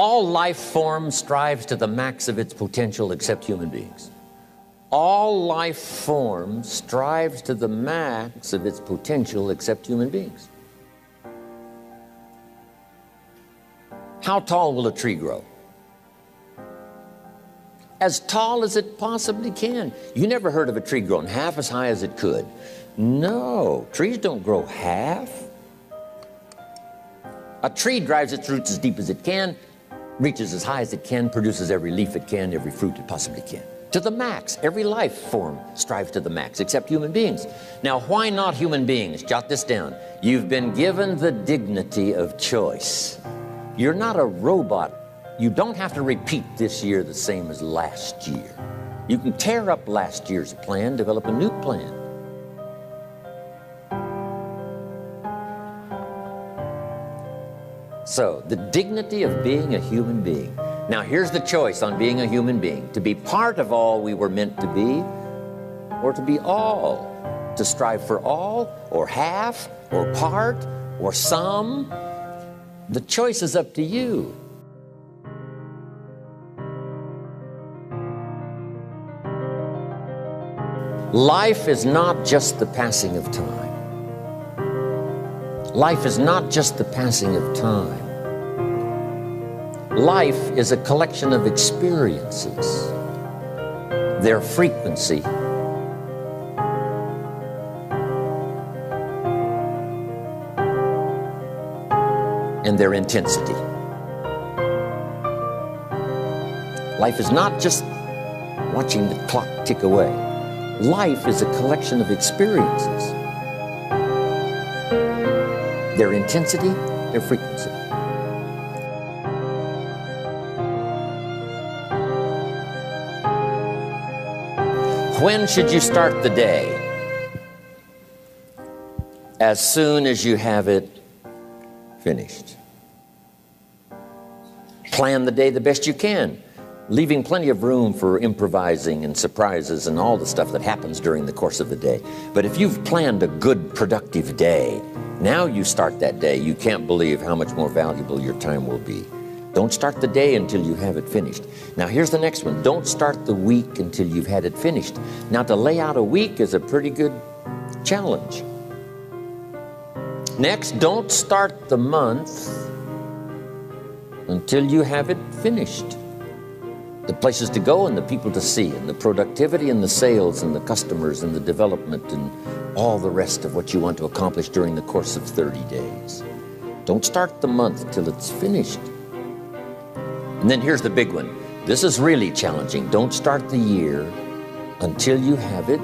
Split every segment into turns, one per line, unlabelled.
All life form strives to the max of its potential except human beings. All life form strives to the max of its potential except human beings. How tall will a tree grow? As tall as it possibly can. You never heard of a tree growing half as high as it could. No, trees don't grow half. A tree drives its roots as deep as it can, reaches as high as it can, produces every leaf it can, every fruit it possibly can. To the max. Every life form strives to the max, except human beings. Now, why not human beings? Jot this down. You've been given the dignity of choice. You're not a robot. You don't have to repeat this year the same as last year. You can tear up last year's plan, develop a new plan. So, the dignity of being a human being. Now, here's the choice on being a human being. To be part of all we were meant to be, or to be all. To strive for all, or half, or part, or some. The choice is up to you. Life is not just the passing of time. Life is not just the passing of time. Life is a collection of experiences, their frequency, and their intensity. Life is not just watching the clock tick away. Life is a collection of experiences, their intensity, their frequency. When should you start the day? As soon as you have it finished. Plan the day the best you can, leaving plenty of room for improvising and surprises and all the stuff that happens during the course of the day. But if you've planned a good, productive day, now you start that day, you can't believe how much more valuable your time will be. Don't start the day until you have it finished. Now here's the next one. Don't start the week until you've had it finished. Now to lay out a week is a pretty good challenge. Next, don't start the month until you have it finished. The places to go and the people to see and the productivity and the sales and the customers and the development and all the rest of what you want to accomplish during the course of 30 days. Don't start the month till it's finished. And then here's the big one. This is really challenging. Don't start the year until you have it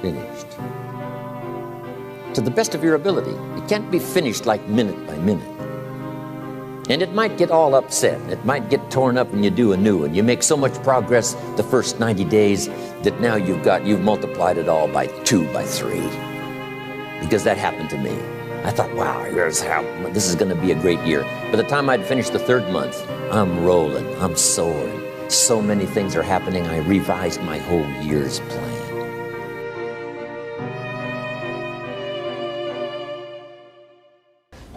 finished. To the best of your ability. It can't be finished like minute by minute. And it might get all upset. It might get torn up and you do a new one. You make so much progress the first 90 days that now you've multiplied it all by 2, by 3. Because that happened to me. I thought, wow, this is going to be a great year. By the time I'd finished the 3rd month, I'm rolling, I'm soaring. So many things are happening, I revised my whole year's plan.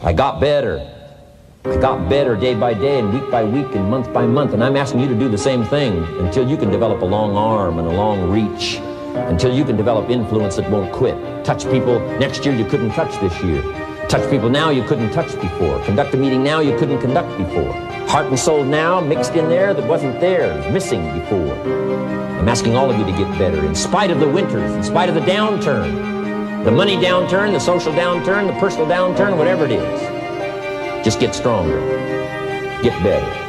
I got better. I got better day by day and week by week and month by month. And I'm asking you to do the same thing until you can develop a long arm and a long reach. Until you can develop influence that won't quit. Touch people next year you couldn't touch this year. Touch people now you couldn't touch before. Conduct a meeting now you couldn't conduct before. Heart and soul now mixed in there that wasn't there, missing before. I'm asking all of you to get better in spite of the winters, in spite of the downturn. The money downturn, the social downturn, the personal downturn, whatever it is. Just get stronger. Get better.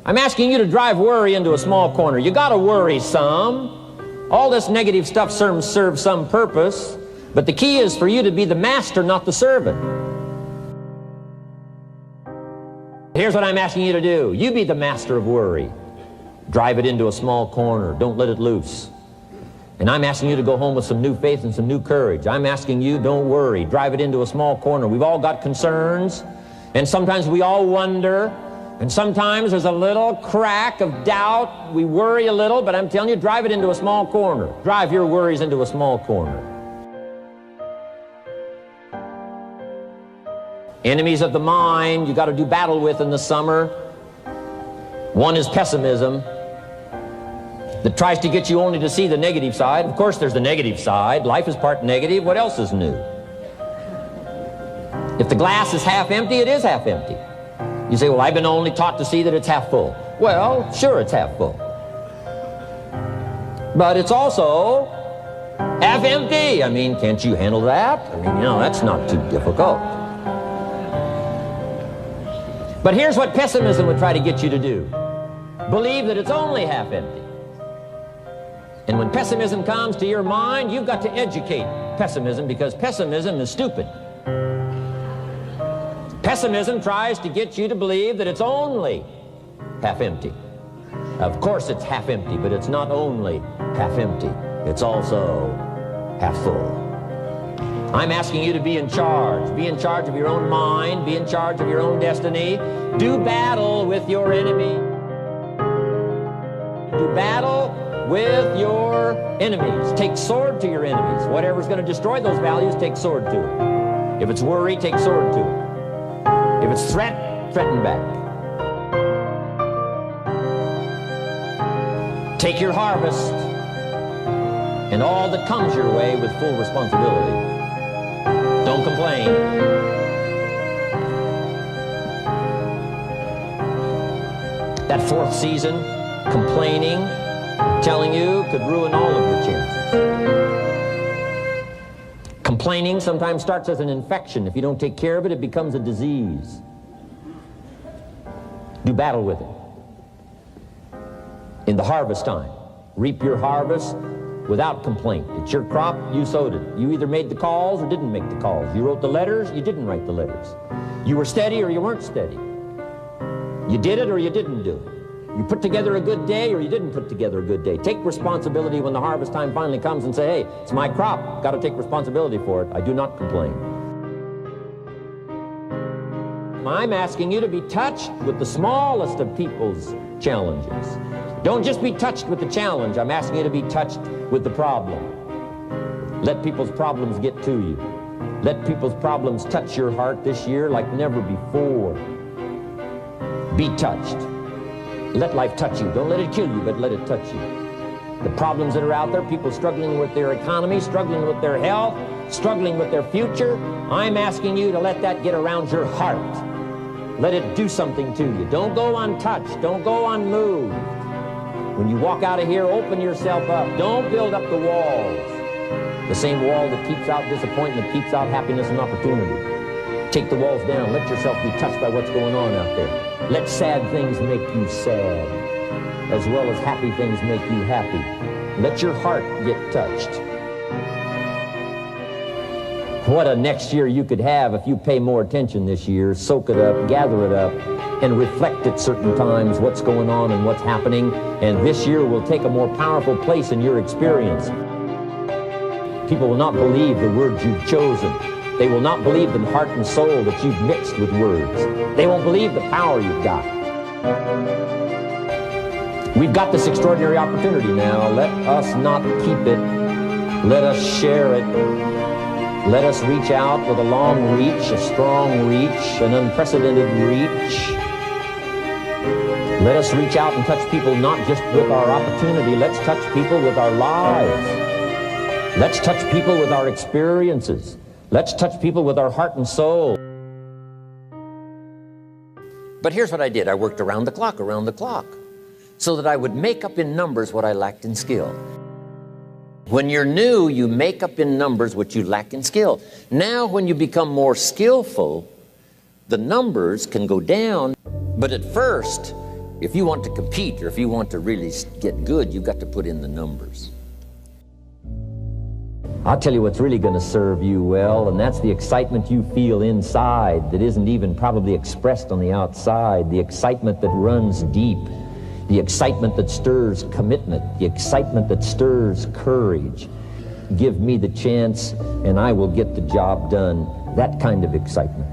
I'm asking you to drive worry into a small corner. You gotta worry some. All this negative stuff serves some purpose, but the key is for you to be the master, not the servant. Here's what I'm asking you to do. You be the master of worry. Drive it into a small corner. Don't let it loose. And I'm asking you to go home with some new faith and some new courage. I'm asking you, don't worry. Drive it into a small corner. We've all got concerns, and sometimes we all wonder, And sometimes there's a little crack of doubt. We worry a little, but I'm telling you, drive it into a small corner. Drive your worries into a small corner. Enemies of the mind you got to do battle with in the summer. One is pessimism, that tries to get you only to see the negative side. Of course, there's the negative side. Life is part negative. What else is new? If the glass is half empty, it is half empty. You say, well, I've been only taught to see that it's half full. Well, sure, it's half full. But it's also half empty. I mean, can't you handle that? I mean, that's not too difficult. But here's what pessimism would try to get you to do. Believe that it's only half empty. And when pessimism comes to your mind, you've got to educate pessimism, because pessimism is stupid. Pessimism tries to get you to believe that it's only half empty. Of course it's half empty, but it's not only half empty. It's also half full. I'm asking you to be in charge. Be in charge of your own mind. Be in charge of your own destiny. Do battle with your enemy. Do battle with your enemies. Take sword to your enemies. Whatever's going to destroy those values, take sword to it. If it's worry, take sword to it. If it's threat, threaten back. Take your harvest and all that comes your way with full responsibility. Don't complain. That fourth season, complaining, telling you, could ruin all of your chances. Complaining sometimes starts as an infection. If you don't take care of it, it becomes a disease. Do battle with it. In the harvest time, reap your harvest without complaint. It's your crop, you sowed it. You either made the calls or didn't make the calls. You wrote the letters, you didn't write the letters. You were steady or you weren't steady. You did it or you didn't do it. You put together a good day or you didn't put together a good day. Take responsibility when the harvest time finally comes and say, hey, it's my crop. Got to take responsibility for it. I do not complain. I'm asking you to be touched with the smallest of people's challenges. Don't just be touched with the challenge. I'm asking you to be touched with the problem. Let people's problems get to you. Let people's problems touch your heart this year like never before. Be touched. Let life touch you. Don't let it kill you, but let it touch you. The problems that are out there, people struggling with their economy, struggling with their health, struggling with their future, I'm asking you to let that get around your heart. Let it do something to you. Don't go untouched. Don't go unmoved. When you walk out of here, open yourself up. Don't build up the walls. The same wall that keeps out disappointment keeps out happiness and opportunity. Take the walls down. Let yourself be touched by what's going on out there. Let sad things make you sad, as well as happy things make you happy. Let your heart get touched. What a next year you could have if you pay more attention this year, soak it up, gather it up, and reflect at certain times what's going on and what's happening. And this year will take a more powerful place in your experience. People will not believe the words you've chosen. They will not believe the heart and soul that you've mixed with words. They won't believe the power you've got. We've got this extraordinary opportunity now. Let us not keep it. Let us share it. Let us reach out with a long reach, a strong reach, an unprecedented reach. Let us reach out and touch people not just with our opportunity. Let's touch people with our lives. Let's touch people with our experiences. Let's touch people with our heart and soul. But here's what I did. I worked around the clock, so that I would make up in numbers what I lacked in skill. When you're new, you make up in numbers what you lack in skill. Now, when you become more skillful, the numbers can go down. But at first, if you want to compete or if you want to really get good, you've got to put in the numbers. I'll tell you what's really going to serve you well, and that's the excitement you feel inside that isn't even probably expressed on the outside, the excitement that runs deep, the excitement that stirs commitment, the excitement that stirs courage. Give me the chance and I will get the job done. That kind of excitement.